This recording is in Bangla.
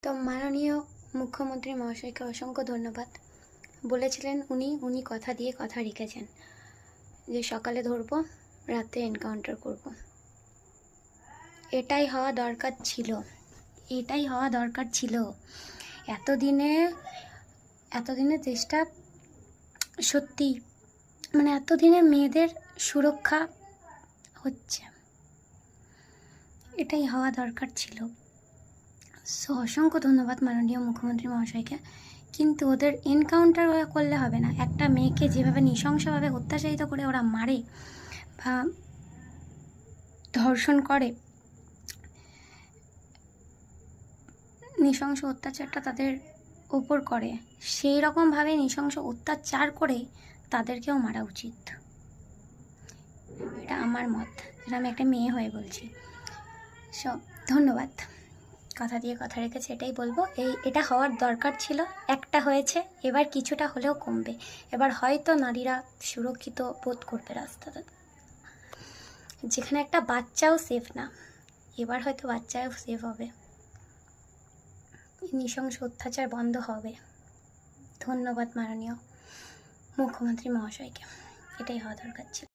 তো মাননীয় মুখ্যমন্ত্রী মহাশয়কে অসংখ্য ধন্যবাদ। বলেছিলেন উনি কথা দিয়ে কথা রেখেছেন যে সকালে ধরবো, রাতে এনকাউন্টার করব। এটাই হওয়া দরকার ছিল। এতদিনে দেশটা সত্যি এতদিনে মেয়েদের সুরক্ষা হচ্ছে, এটাই হওয়া দরকার ছিল। অসংখ্য ধন্যবাদ মাননীয় মুখ্যমন্ত্রী মহাশয়কে। কিন্তু ওদের এনকাউন্টার করলে হবে না। একটা মেয়েকে যেভাবে নৃশংসভাবে অত্যাচারিত করে ওরা মারে বা ধর্ষণ করে, নৃশংস অত্যাচারটা তাদের ওপর করে, সেই রকমভাবে নৃশংস অত্যাচার করে তাদেরকেও মারা উচিত। এটা আমার মত, যেটা আমি একটা মেয়ে হয়ে বলছি। ধন্যবাদ। কথা দিয়ে কথা রেখেছে, এটাই বলবো। এটা হওয়ার দরকার ছিল। একটা হয়েছে, এবার কিছুটা হলেও কমবে। এবার হয়তো নারীরা সুরক্ষিত বোধ করবে রাস্তাতে, যেখানে একটা বাচ্চাও সেফ না, এবার হয়তো বাচ্চাও সেফ হবে। নৃশংস অত্যাচার বন্ধ হবে। ধন্যবাদ মাননীয় মুখ্যমন্ত্রী মহাশয়কে, এটাই হওয়া দরকার ছিল।